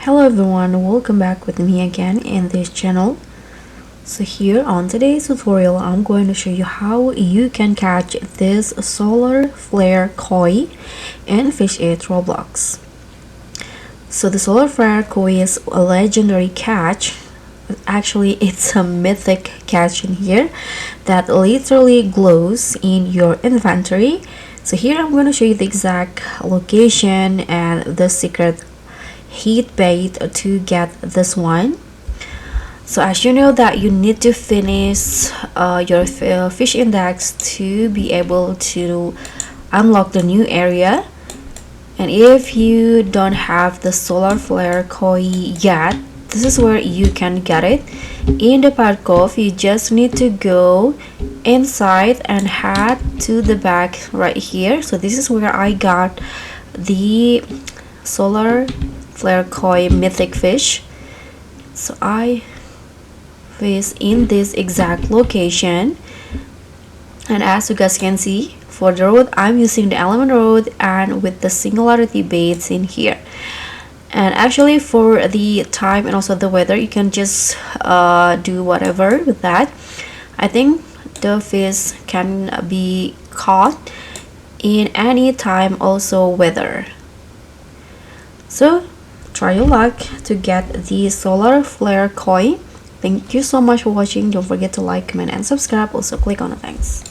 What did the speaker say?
Hello everyone, welcome back with me again in this channel. So here on today's tutorial, I'm going to show you how you can catch this solar flare koi in Fish 8 Roblox. So the solar flare koi is a legendary catch. Actually, it's a mythic catch in here that literally glows in your inventory. So here I'm going to show you the exact location and the secret heat bait to get this one. So as you know that you need to finish your fish index to be able to unlock the new area. And if you don't have the solar flare koi yet, this is where you can get it. In the Park Cove, you just need to go inside and head to the back right here. So this is where I got the solar flare koi mythic fish. So I fish in this exact location, and as you guys can see, for the road I'm using the element road and with the singularity baits in here. And actually for the time and also the weather, you can just do whatever with that. I think the fish can be caught in any time, also weather. So try your luck to get the solar flare koi. Thank you so much for watching. Don't forget to like, comment and subscribe. Also click on the thanks.